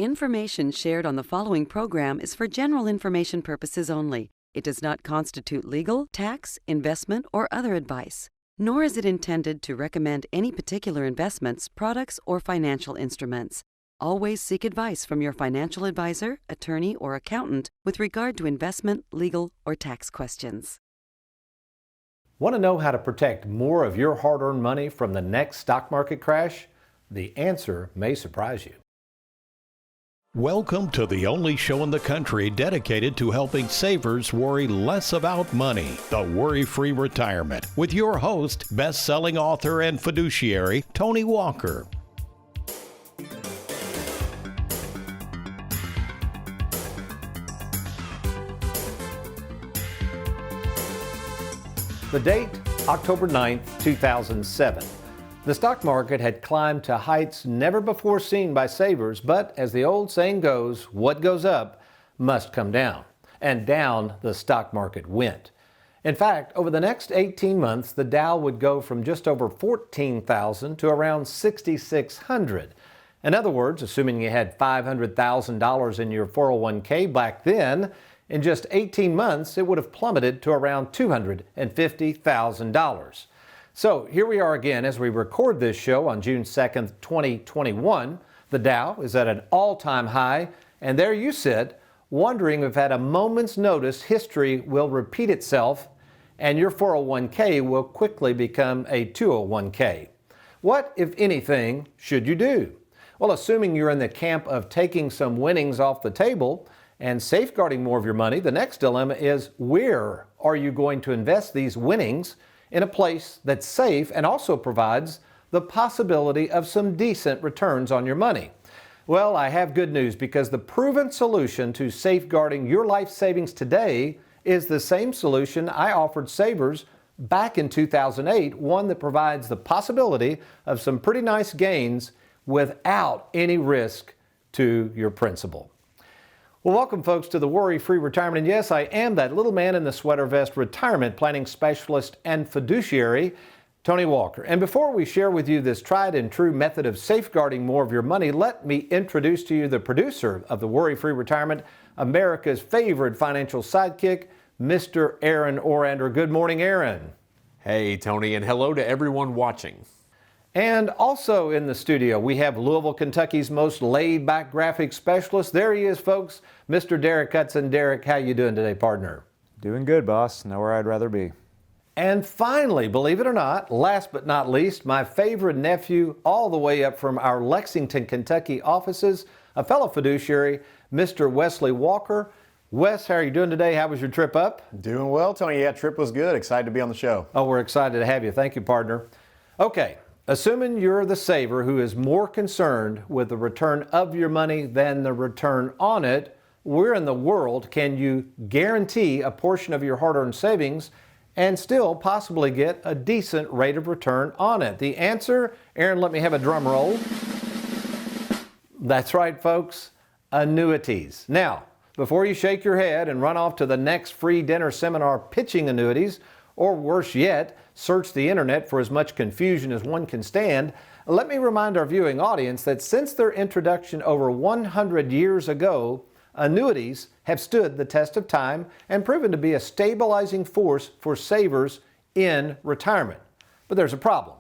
Information shared on the following program is for general information purposes only. It does not constitute legal, tax, investment, or other advice, nor is it intended to recommend any particular investments, products, or financial instruments. Always seek advice from your financial advisor, attorney, or accountant with regard to investment, legal, or tax questions. Want to know how to protect more of your hard-earned money from the next stock market crash? The answer may surprise you. Welcome to the only show in the country dedicated to helping savers worry less about money, the WorryFree Retirement, with your host, best-selling author and fiduciary, Tony Walker. The date, October 9th, 2007. The stock market had climbed to heights never before seen by savers, but as the old saying goes, what goes up must come down. And down the stock market went. In fact, over the next 18 months, the Dow would go from just over 14,000 to around 6,600. In other words, assuming you had $500,000 in your 401k back then, in just 18 months, it would have plummeted to around $250,000. So here we are again as we record this show on June 2nd, 2021. The Dow is at an all-time high, and there you sit, wondering if at a moment's notice history will repeat itself and your 401k will quickly become a 201k. What, if anything, should you do? Well, assuming you're in the camp of taking some winnings off the table and safeguarding more of your money, the next dilemma is where are you going to invest these winnings in a place that's safe and also provides the possibility of some decent returns on your money? Well, I have good news because the proven solution to safeguarding your life savings today is the same solution I offered savers back in 2008, one that provides the possibility of some pretty nice gains without any risk to your principal. Well, welcome folks to the Worry-Free Retirement. And yes, I am that little man in the sweater vest retirement planning specialist and fiduciary, Tony Walker. And before we share with you this tried and true method of safeguarding more of your money, let me introduce to you the producer of the Worry-Free Retirement, America's favorite financial sidekick, Mr. Aaron Orander. Good morning, Aaron. Hey, Tony, and hello to everyone watching. And also in the studio, we have Louisville, Kentucky's most laid-back graphic specialist. There he is, folks, Mr. Derek Hudson. Derek, how you doing today, partner? Doing good, boss. Nowhere I'd rather be. And finally, believe it or not, last but not least, my favorite nephew, all the way up from our Lexington, Kentucky offices, a fellow fiduciary, Mr. Wesley Walker. Wes, how are you doing today? How was your trip up? Doing well, Tony. Yeah, trip was good. Excited to be on the show. Oh, we're excited to have you. Thank you, partner. Okay. Assuming you're the saver who is more concerned with the return of your money than the return on it, where in the world can you guarantee a portion of your hard-earned savings and still possibly get a decent rate of return on it? The answer, Aaron, let me have a drum roll. That's right, folks, annuities. Now, before you shake your head and run off to the next free dinner seminar pitching annuities, or worse yet, search the internet for as much confusion as one can stand, let me remind our viewing audience that since their introduction over 100 years ago, annuities have stood the test of time and proven to be a stabilizing force for savers in retirement. But there's a problem.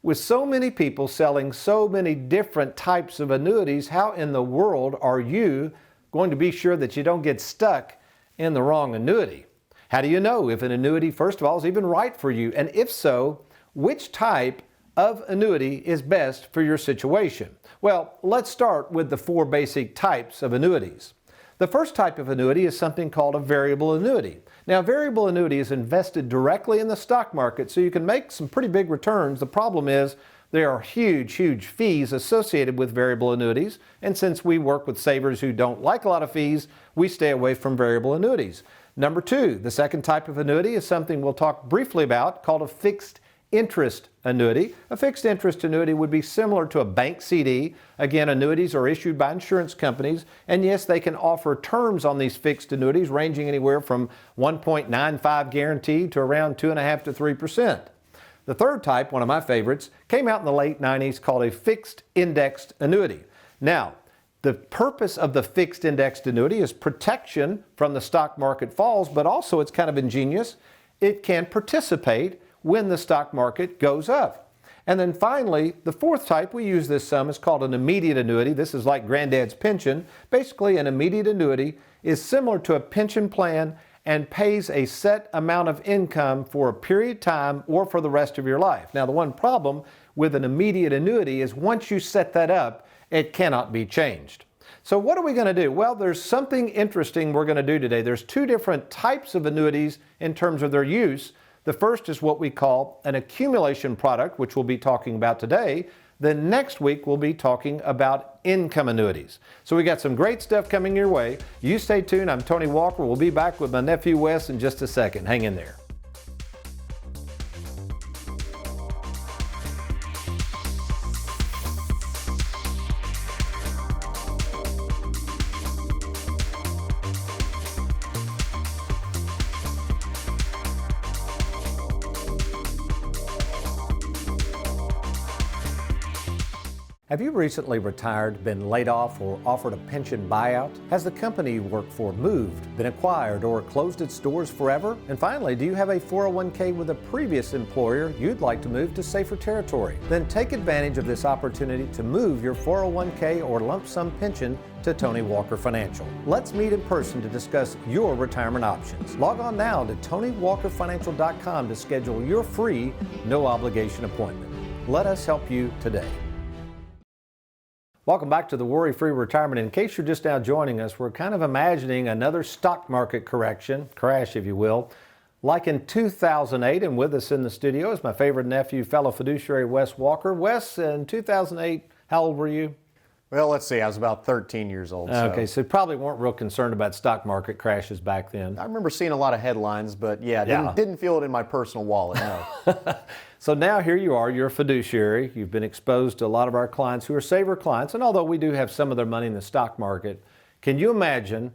With so many people selling so many different types of annuities, how in the world are you going to be sure that you don't get stuck in the wrong annuity? How do you know if an annuity, first of all, is even right for you? And if so, which type of annuity is best for your situation? Well, let's start with the four basic types of annuities. The first type of annuity is something called a variable annuity. Now, a variable annuity is invested directly in the stock market, so you can make some pretty big returns. The problem is there are huge fees associated with variable annuities, and since we work with savers who don't like a lot of fees, we stay away from variable annuities. Number two, the second type of annuity is something we'll talk briefly about called a fixed interest annuity. A fixed interest annuity would be similar to a bank CD. Again, annuities are issued by insurance companies, and yes, they can offer terms on these fixed annuities ranging anywhere from 1.95 guaranteed to around 2.5% to 3%. The third type, one of my favorites, came out in the late 90s called a fixed indexed annuity. Now, The purpose of the fixed indexed annuity is protection from the stock market falls, but also it's kind of ingenious. It can participate when the stock market goes up. And then finally, the fourth type, we use this some, is called an immediate annuity. This is like granddad's pension. Basically, an immediate annuity is similar to a pension plan and pays a set amount of income for a period of time or for the rest of your life. Now, the one problem with an immediate annuity is once you set that up, it cannot be changed. So what are we going to do? Well, there's something interesting we're going to do today. There's two different types of annuities in terms of their use. The first is what we call an accumulation product, which we'll be talking about today. Then next week, we'll be talking about income annuities. So we got some great stuff coming your way. You stay tuned. I'm Tony Walker. We'll be back with my nephew Wes in just a second. Hang in there. Have you recently retired, been laid off, or offered a pension buyout? Has the company you work for moved, been acquired, or closed its doors forever? And finally, do you have a 401k with a previous employer you'd like to move to safer territory? Then take advantage of this opportunity to move your 401k or lump sum pension to Tony Walker Financial. Let's meet in person to discuss your retirement options. Log on now to TonyWalkerFinancial.com to schedule your free, no obligation appointment. Let us help you today. Welcome back to the WorryFree Retirement. In case you're just now joining us, we're kind of imagining another stock market crash if you will, like in 2008, and with us in the studio is my favorite nephew, fellow fiduciary Wes Walker. Wes, in 2008, how old were you? Well, let's see, I was about 13 years old. Okay, so you probably weren't real concerned about stock market crashes back then. I remember seeing a lot of headlines, but didn't feel it in my personal wallet, no. So now here you are, you're a fiduciary. You've been exposed to a lot of our clients who are saver clients, and although we do have some of their money in the stock market, can you imagine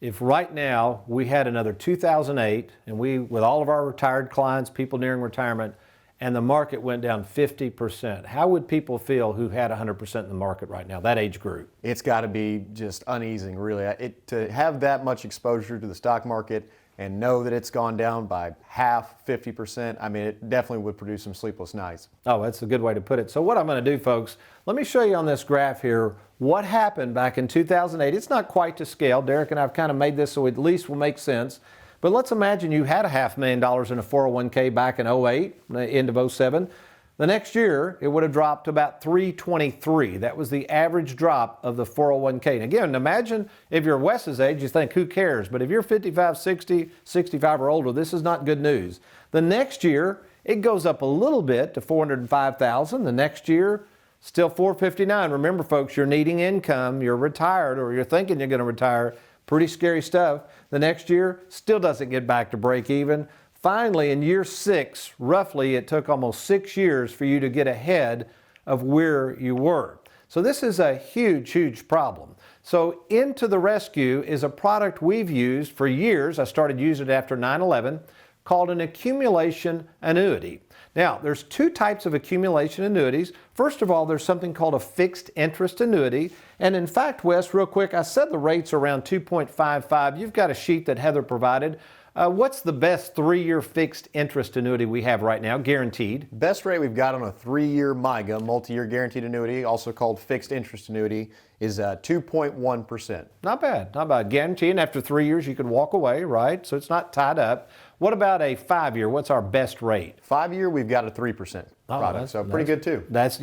if right now we had another 2008 and we, with all of our retired clients, people nearing retirement, and the market went down 50%? How would people feel who had 100% in the market right now, that age group? It's got to be just uneasing, really. To have that much exposure to the stock market and know that it's gone down by half, 50%, I mean, it definitely would produce some sleepless nights. Oh, that's a good way to put it. So what I'm going to do, folks, let me show you on this graph here what happened back in 2008. It's not quite to scale. Derek and I have kind of made this so at least will make sense. But let's imagine you had $500,000 in a 401k back in 08, end of 07. The next year, it would have dropped to about $323. That was the average drop of the 401k. And again, imagine if you're Wes's age, you think, who cares? But if you're 55, 60, 65 or older, this is not good news. The next year, it goes up a little bit to $405,000. The next year, still $459. Remember, folks, you're needing income, you're retired, or you're thinking you're going to retire. Pretty scary stuff. The next year, still doesn't get back to break even. Finally, in year 6, roughly, it took almost 6 years for you to get ahead of where you were. So this is a huge, huge problem. So Into the Rescue is a product we've used for years. I started using it after 9/11, called an accumulation annuity. Now, there's two types of accumulation annuities. First of all, there's something called a fixed interest annuity. And in fact, Wes, real quick, I said the rates are around 2.55. You've got a sheet that Heather provided. What's the best 3-year fixed interest annuity we have right now, guaranteed? Best rate we've got on a 3-year MIGA, multi-year guaranteed annuity, also called fixed interest annuity, is 2.1%. Not bad, not bad. Guaranteed, and after 3 years you can walk away, right? So it's not tied up. What about a 5-year? What's our best rate? 5-year, we've got a 3% product, so pretty good too. That's,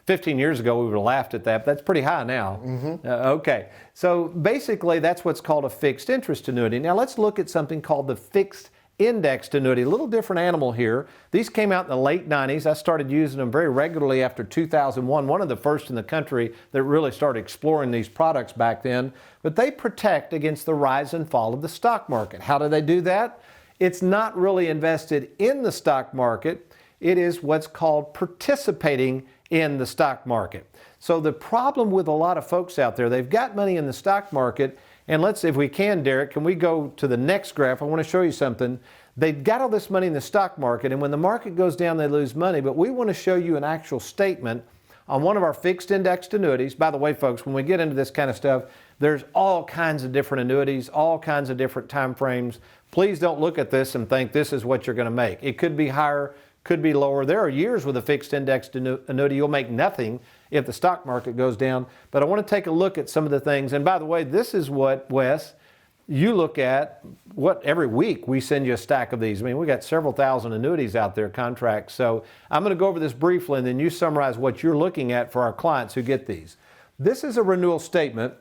15 years ago we would have laughed at that, but that's pretty high now. Okay, so basically that's what's called a fixed interest annuity. Now let's look at something called the fixed indexed annuity. A little different animal here. These came out in the late 90s. I started using them very regularly after 2001. One of the first in the country that really started exploring these products back then. But they protect against the rise and fall of the stock market. How do they do that? It's not really invested in the stock market. It is what's called participating in the stock market. So the problem with a lot of folks out there, they've got money in the stock market, and let's, if we can, Derek, can we go to the next graph? I want to show you something. They've got all this money in the stock market, and when the market goes down, they lose money, but we want to show you an actual statement on one of our fixed indexed annuities. By the way, folks, when we get into this kind of stuff, there's all kinds of different annuities, all kinds of different time frames. Please don't look at this and think this is what you're going to make. It could be higher, could be lower. There are years with a fixed indexed annuity you'll make nothing if the stock market goes down. But I want to take a look at some of the things. And by the way, this is what, Wes, you look at every week we send you a stack of these. I mean, we got several thousand annuities out there, contracts. So I'm going to go over this briefly and then you summarize what you're looking at for our clients who get these. This is a renewal statement,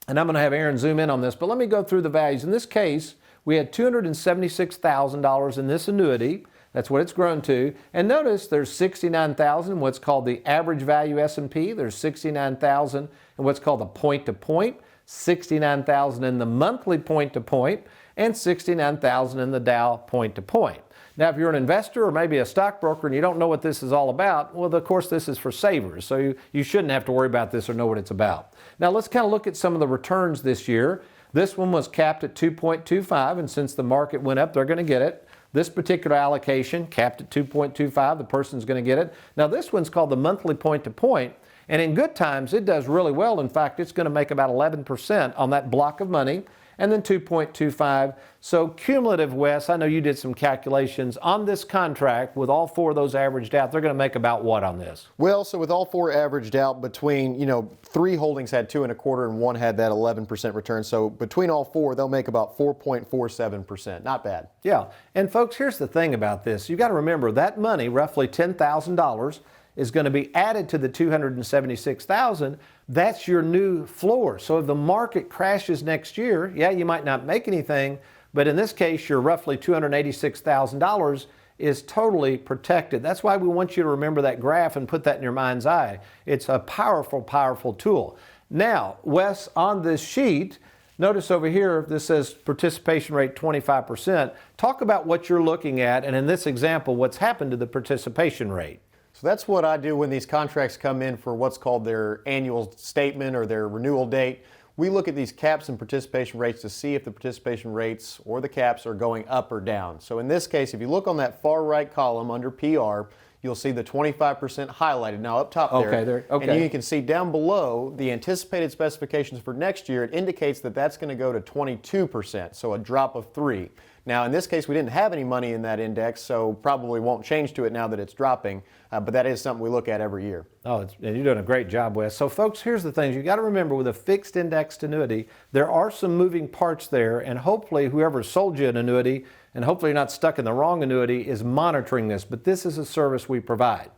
and I'm going to have Aaron zoom in on this, but let me go through the values. In this case, we had $276,000 in this annuity. That's what it's grown to. And notice there's $69,000 in what's called the average value S&P. There's $69,000 in what's called the point-to-point. $69,000 in the monthly point-to-point, and $69,000 in the Dow point-to-point. Now, if you're an investor or maybe a stockbroker and you don't know what this is all about, well, of course, this is for savers, so you shouldn't have to worry about this or know what it's about. Now, let's kind of look at some of the returns this year. This one was capped at 2.25, and since the market went up, they're going to get it. This particular allocation, capped at 2.25, the person's going to get it. Now, this one's called the monthly point-to-point. And in good times, it does really well. In fact, it's going to make about 11% on that block of money, and then 2.25. So cumulative, Wes, I know you did some calculations on this contract with all four of those averaged out. They're going to make about what on this? Well, so with all four averaged out between, 3 holdings had 2.25 and one had that 11% return. So between all four, they'll make about 4.47%. Not bad. Yeah. And folks, here's the thing about this. You got to remember that money, roughly $10,000, is going to be added to the $276,000. That's your new floor. So if the market crashes next year, yeah, you might not make anything, but in this case, your roughly $286,000 is totally protected. That's why we want you to remember that graph and put that in your mind's eye. It's a powerful, powerful tool. Now, Wes, on this sheet, notice over here, this says participation rate 25%. Talk about what you're looking at, and in this example, what's happened to the participation rate. So that's what I do when these contracts come in for what's called their annual statement or their renewal date. We look at these caps and participation rates to see if the participation rates or the caps are going up or down. So in this case, if you look on that far right column under PR, you'll see the 25% highlighted. Now up top there, and you can see down below the anticipated specifications for next year. It indicates that that's going to go to 22%, so a drop of 3. Now, in this case, we didn't have any money in that index, so probably won't change to it now that it's dropping, but that is something we look at every year. Oh, and you're doing a great job, Wes. So, folks, here's the thing. You got to remember with a fixed indexed annuity, there are some moving parts there, and hopefully whoever sold you an annuity, and hopefully you're not stuck in the wrong annuity, is monitoring this, but this is a service we provide.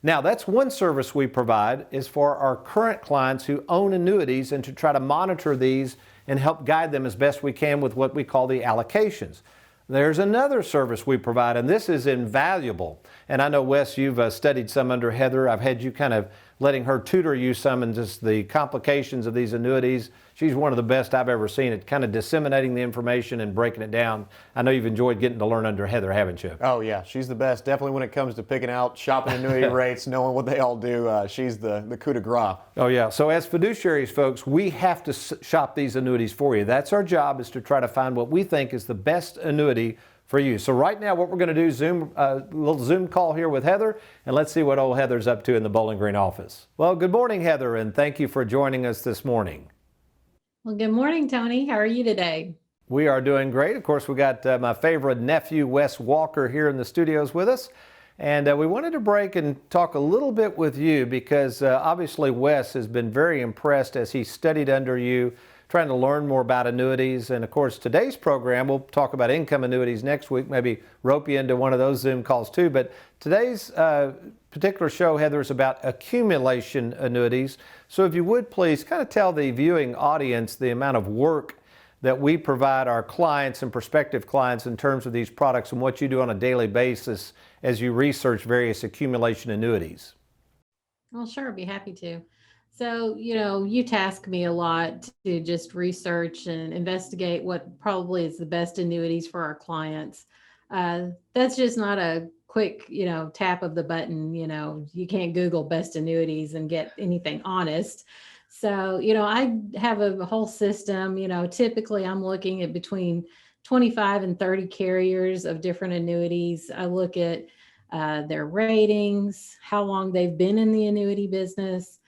Now, that's one service we provide is for our current clients who own annuities and to try to monitor these and help guide them as best we can with what we call the allocations. There's another service we provide, and this is invaluable. And I know, Wes, you've studied some under Heather. I've had you kind of letting her tutor you some in just the complications of these annuities. She's one of the best I've ever seen at kind of disseminating the information and breaking it down. I know you've enjoyed getting to learn under Heather, haven't you? Oh, yeah. She's the best. Definitely when it comes to picking out, shopping annuity rates, knowing what they all do. She's the coup de grace. Oh, yeah. So as fiduciaries, folks, we have to shop these annuities for you. That's our job, is to try to find what we think is the best annuity for you. So right now what we're going to do, little Zoom call here with Heather, and let's see what old Heather's up to in the Bowling Green office. Well, good morning, Heather, and thank you for joining us this morning. Well, good morning, Tony. How are you today? We are doing great. Of course, we got my favorite nephew, Wes Walker, here in the studios with us. And we wanted to break and talk a little bit with you because obviously Wes has been very impressed as he studied under you, trying to learn more about annuities. And of course, today's program, we'll talk about income annuities next week, maybe rope you into one of those Zoom calls too. But today's particular show, Heather, is about accumulation annuities. So if you would please kind of tell the viewing audience the amount of work that we provide our clients and prospective clients in terms of these products and what you do on a daily basis as you research various accumulation annuities. Well, sure, I'd be happy to. So, you task me a lot to just research and investigate what probably is the best annuities for our clients. That's just not a quick, tap of the button. You can't Google best annuities and get anything honest. So, I have a whole system. Typically I'm looking at between 25 and 30 carriers of different annuities. I look at their ratings, how long they've been in the annuity business,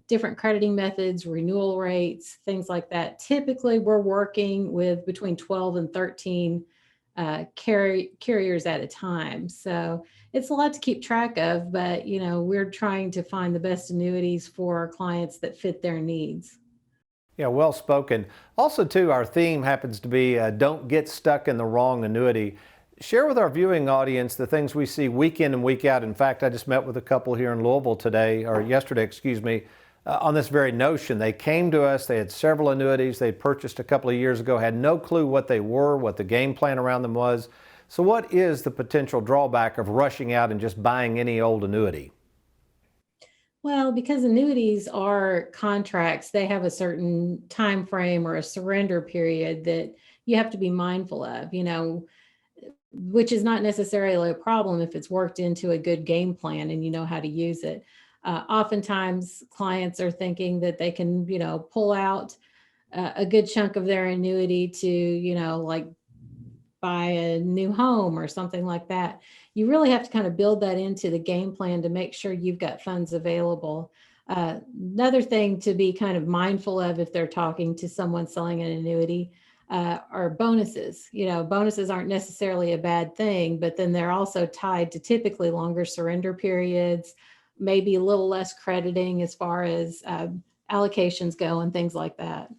different crediting methods, renewal rates, things like that. Typically, we're working with between 12 and 13 carriers at a time. So it's a lot to keep track of, but we're trying to find the best annuities for our clients that fit their needs. Yeah, well spoken. Also, too, our theme happens to be don't get stuck in the wrong annuity. Share with our viewing audience the things we see week in and week out. In fact, I just met with a couple here in Louisville yesterday, on this very notion. They came to us, they had several annuities they'd purchased a couple of years ago, had no clue what they were, what the game plan around them was. So what is the potential drawback of rushing out and just buying any old annuity? Well, because annuities are contracts, they have a certain time frame or a surrender period that you have to be mindful of, which is not necessarily a problem if it's worked into a good game plan and you know how to use it. Oftentimes, clients are thinking that they can, pull out a good chunk of their annuity to, like buy a new home or something like that. You really have to kind of build that into the game plan to make sure you've got funds available. Another thing to be kind of mindful of if they're talking to someone selling an annuity are bonuses. Bonuses aren't necessarily a bad thing, but then they're also tied to typically longer surrender periods, maybe a little less crediting as far as allocations go and things like that.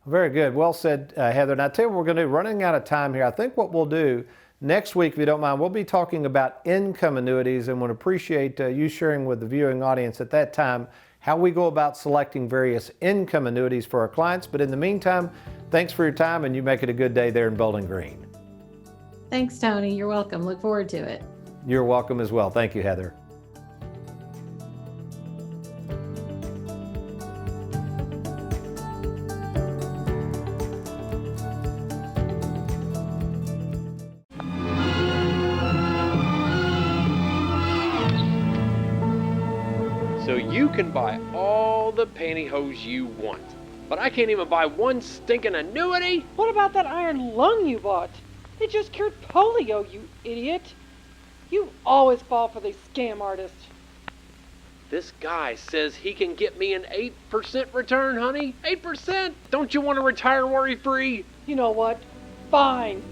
Very good. Well said, Heather. Now, I tell you what we're going to do. Running out of time here. I think what we'll do next week, if you don't mind, we'll be talking about income annuities and would appreciate you sharing with the viewing audience at that time how we go about selecting various income annuities for our clients. But in the meantime, thanks for your time, and you make it a good day there in Bowling Green. Thanks, Tony. You're welcome. Look forward to it. You're welcome as well. Thank you, Heather. So you can buy all the pantyhose you want, but I can't even buy one stinking annuity? What about that iron lung you bought? It just cured polio, you idiot. You always fall for these scam artists. This guy says he can get me an 8% return, honey. 8%? Don't you want to retire worry-free? You know what? Fine.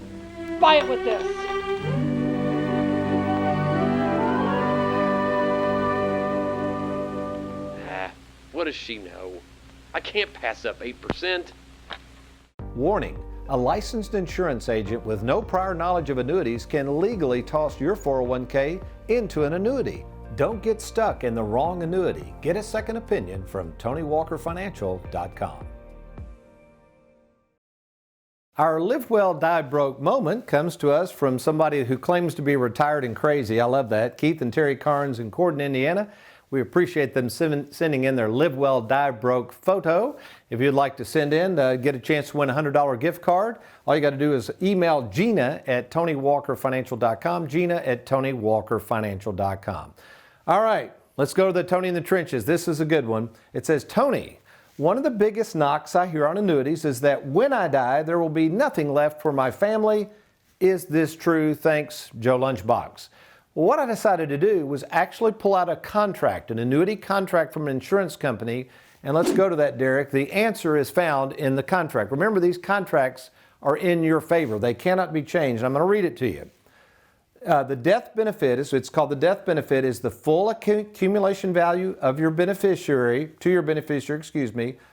Buy it with this. What does she know? I can't pass up 8%. Warning, a licensed insurance agent with no prior knowledge of annuities can legally toss your 401k into an annuity. Don't get stuck in the wrong annuity. Get a second opinion from TonyWalkerFinancial.com. Our Live Well, Die Broke moment comes to us from somebody who claims to be retired and crazy. I love that. Keith and Terry Carnes in Corden, Indiana. We appreciate them sending in their Live Well, Die Broke photo. If you'd like to send in, get a chance to win a $100 gift card, all you got to do is email Gina at TonyWalkerFinancial.com, Gina at TonyWalkerFinancial.com. All right, let's go to the Tony in the Trenches. This is a good one. It says, Tony, one of the biggest knocks I hear on annuities is that when I die, there will be nothing left for my family. Is this true? Thanks, Joe Lunchbox. Well, what I decided to do was actually pull out a contract, an annuity contract from an insurance company. And let's go to that, Derek. The answer is found in the contract. Remember, these contracts are in your favor. They cannot be changed. I'm going to read it to you. The death benefit it's called the death benefit, is the full accumulation value of your beneficiary,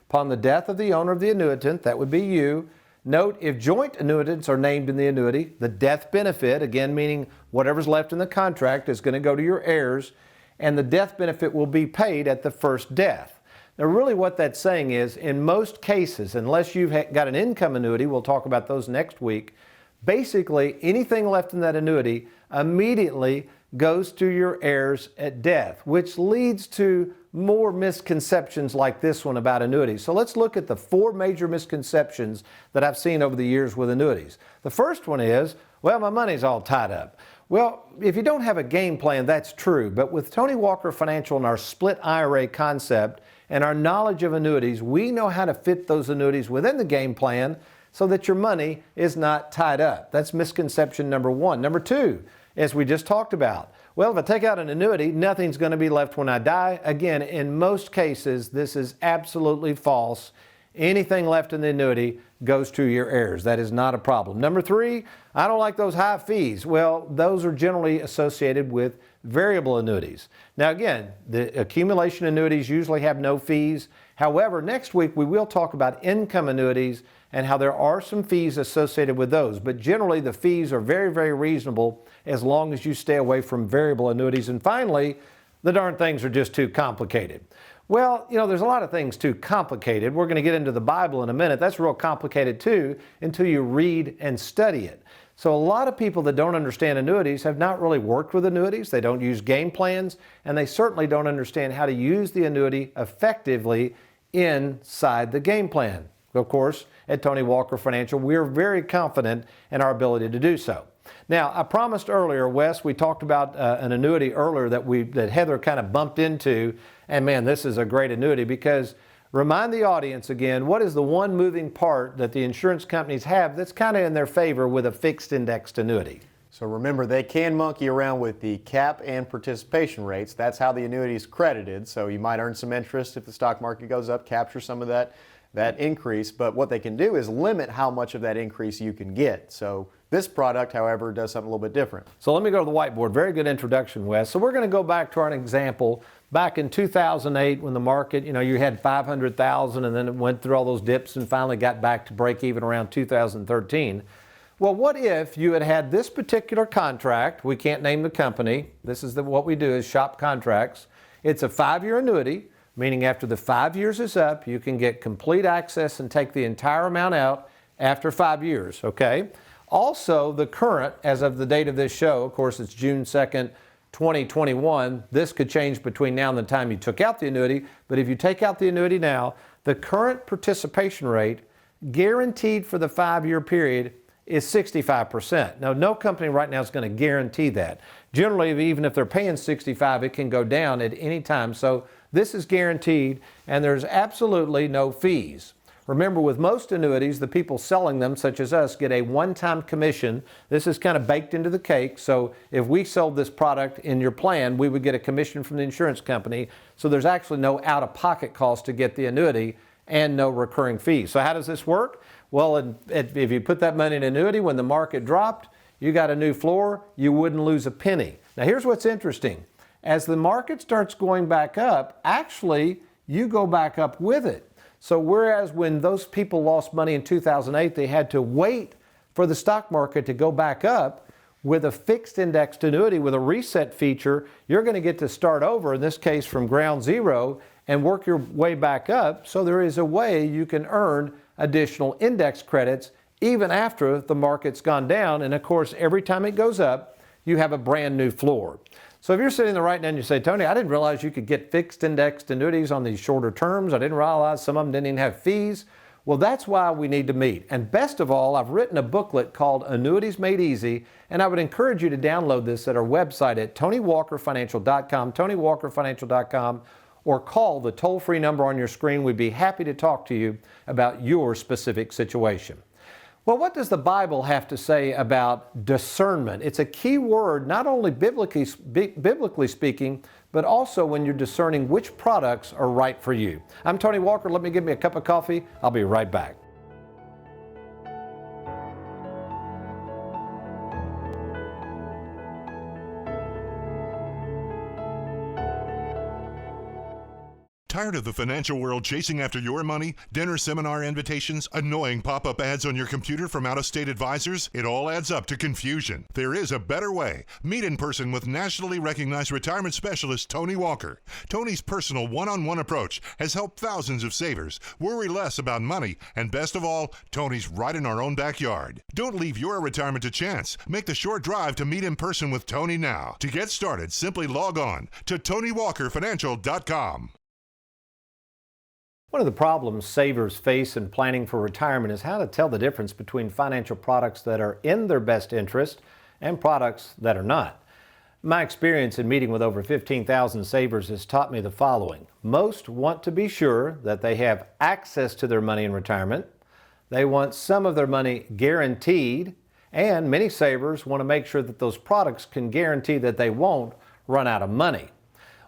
upon the death of the owner of the annuitant, that would be you. Note, if joint annuitants are named in the annuity, the death benefit, again meaning whatever's left in the contract, is going to go to your heirs, and the death benefit will be paid at the first death. Now, really what that's saying is, in most cases, unless you've got an income annuity, we'll talk about those next week, basically anything left in that annuity immediately goes to your heirs at death, which leads to more misconceptions like this one about annuities. So let's look at the 4 major misconceptions that I've seen over the years with annuities. The first one is, well, my money's all tied up. Well, if you don't have a game plan, that's true. But with Tony Walker Financial and our split IRA concept and our knowledge of annuities, we know how to fit those annuities within the game plan so that your money is not tied up. That's misconception number 1. Number 2, as we just talked about. Well, if I take out an annuity, nothing's going to be left when I die. Again, in most cases, this is absolutely false. Anything left in the annuity goes to your heirs. That is not a problem. Number 3, I don't like those high fees. Well, those are generally associated with variable annuities. Now again, the accumulation annuities usually have no fees. However, next week we will talk about income annuities and how there are some fees associated with those. But generally the fees are very, very reasonable as long as you stay away from variable annuities. And finally, the darn things are just too complicated. Well, there's a lot of things too complicated. We're going to get into the Bible in a minute. That's real complicated too until you read and study it. So a lot of people that don't understand annuities have not really worked with annuities. They don't use game plans, and they certainly don't understand how to use the annuity effectively inside the game plan. Of course, at Tony Walker Financial, we're very confident in our ability to do so. Now, I promised earlier, Wes, we talked about an annuity earlier that Heather kind of bumped into, and man, this is a great annuity because remind the audience again, what is the one moving part that the insurance companies have that's kind of in their favor with a fixed indexed annuity? So remember, they can monkey around with the cap and participation rates. That's how the annuity is credited. So you might earn some interest if the stock market goes up, capture some of that increase. But what they can do is limit how much of that increase you can get. So this product, however, does something a little bit different. So let me go to the whiteboard. Very good introduction, Wes. So we're going to go back to our example back in 2008 when the market, you had 500,000 and then it went through all those dips and finally got back to break even around 2013. Well, what if you had had this particular contract? We can't name the company. This is what we do is shop contracts. It's a 5-year annuity, meaning after the 5 years is up, you can get complete access and take the entire amount out after 5 years, okay? Also, the current, as of the date of this show, of course, it's June 2nd, 2021. This could change between now and the time you took out the annuity, but if you take out the annuity now, the current participation rate guaranteed for the 5-year period is 65%. Now, no company right now is going to guarantee that. Generally, even if they're paying 65, it can go down at any time. So this is guaranteed, and there's absolutely no fees. Remember, with most annuities, the people selling them, such as us, get a one-time commission. This is kind of baked into the cake. So if we sold this product in your plan, we would get a commission from the insurance company. So there's actually no out-of-pocket cost to get the annuity and no recurring fees. So how does this work? Well, if you put that money in an annuity, when the market dropped, you got a new floor, you wouldn't lose a penny. Now here's what's interesting. As the market starts going back up, actually, you go back up with it. So whereas when those people lost money in 2008, they had to wait for the stock market to go back up, with a fixed indexed annuity with a reset feature, you're going to get to start over, in this case from ground zero, and work your way back up. So there is a way you can earn additional index credits even after the market's gone down. And of course, every time it goes up, you have a brand new floor. So if you're sitting there right now and you say, Tony, I didn't realize you could get fixed indexed annuities on these shorter terms. I didn't realize some of them didn't even have fees. Well, that's why we need to meet. And best of all, I've written a booklet called Annuities Made Easy, and I would encourage you to download this at our website at TonyWalkerFinancial.com, TonyWalkerFinancial.com, or call the toll-free number on your screen. We'd be happy to talk to you about your specific situation. Well, what does the Bible have to say about discernment? It's a key word, not only biblically speaking, but also when you're discerning which products are right for you. I'm Tony Walker. Let me give me a cup of coffee. I'll be right back. Tired of the financial world chasing after your money? Dinner seminar invitations? Annoying pop-up ads on your computer from out-of-state advisors? It all adds up to confusion. There is a better way. Meet in person with nationally recognized retirement specialist Tony Walker. Tony's personal one-on-one approach has helped thousands of savers worry less about money, and best of all, Tony's right in our own backyard. Don't leave your retirement to chance. Make the short drive to meet in person with Tony now. To get started, simply log on to TonyWalkerFinancial.com. One of the problems savers face in planning for retirement is how to tell the difference between financial products that are in their best interest and products that are not. My experience in meeting with over 15,000 savers has taught me the following. Most want to be sure that they have access to their money in retirement. They want some of their money guaranteed, And many savers want to make sure that those products can guarantee that they won't run out of money.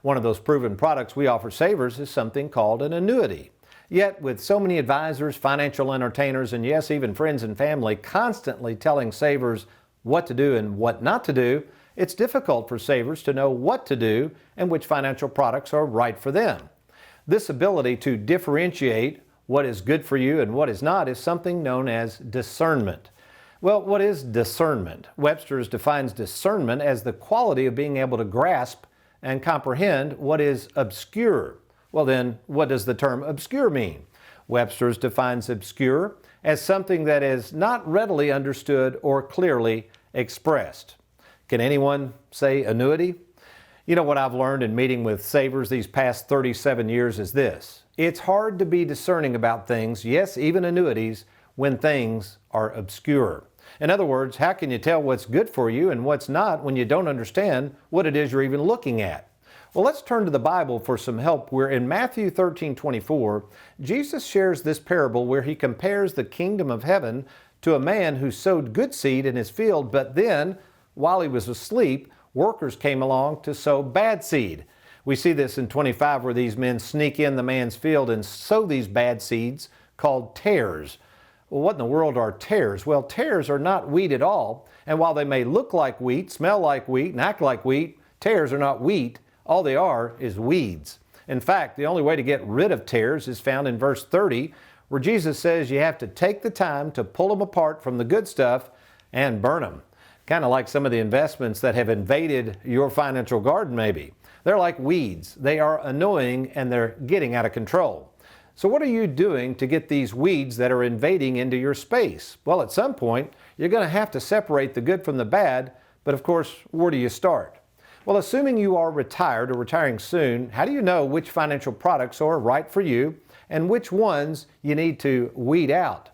One of those proven products we offer savers is something called an annuity. Yet, with so many advisors, financial entertainers, and yes, even friends and family constantly telling savers what to do and what not to do, it's difficult for savers to know what to do and which financial products are right for them. This ability to differentiate what is good for you and what is not is something known as discernment. Well, what is discernment? Webster's defines discernment as the quality of being able to grasp and comprehend what is obscure. Well then, what does the term obscure mean? Webster's defines obscure as something that is not readily understood or clearly expressed. Can anyone say annuity? You know what I've learned in meeting with savers these past 37 years is this. It's hard to be discerning about things, yes, even annuities, when things are obscure. In other words, how can you tell what's good for you and what's not when you don't understand what it is you're even looking at? Well, let's turn to the Bible for some help, where in Matthew 13:24, Jesus shares this parable where he compares the kingdom of heaven to a man who sowed good seed in his field, but then, while he was asleep, workers came along to sow bad seed. We see this in 25 where these men sneak in the man's field and sow these bad seeds called tares. Well, what in the world are tares? Well, tares are not wheat at all, and while they may look like wheat, smell like wheat, and act like wheat, tares are not wheat. All they are is weeds. In fact, the only way to get rid of tares is found in verse 30, where Jesus says you have to take the time to pull them apart from the good stuff and burn them. Kind of like some of the investments that have invaded your financial garden maybe. They're like weeds. They are annoying and they're getting out of control. So what are you doing to get these weeds that are invading into your space? Well, at some point, you're going to have to separate the good from the bad, but of course, where do you start? Well, assuming you are retired or retiring soon, how do you know which financial products are right for you and which ones you need to weed out?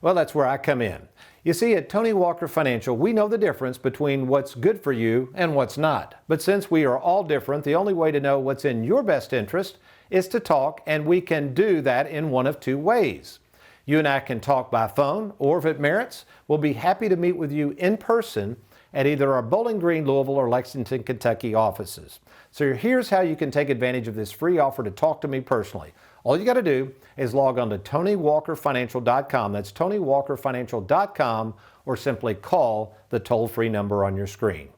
Well, that's where I come in. You see, at Tony Walker Financial, we know the difference between what's good for you and what's not. But since we are all different, the only way to know what's in your best interest is to talk, and we can do that in one of two ways. You and I can talk by phone, or if it merits, we'll be happy to meet with you in person at either our Bowling Green, Louisville, or Lexington, Kentucky offices. So here's how you can take advantage of this free offer to talk to me personally. All you got to do is log on to TonyWalkerFinancial.com. That's TonyWalkerFinancial.com, or simply call the toll-free number on your screen.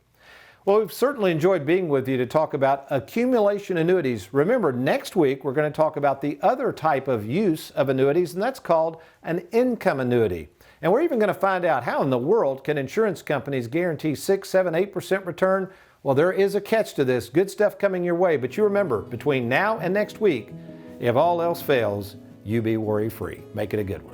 Well, we've certainly enjoyed being with you to talk about accumulation annuities. Remember, next week we're going to talk about the other type of use of annuities, and that's called an income annuity. And we're even going to find out how in the world can insurance companies guarantee 6, 7, 8% return? Well, there is a catch to this. Good stuff coming your way. But you remember, between now and next week, if all else fails, you be worry-free. Make it a good one.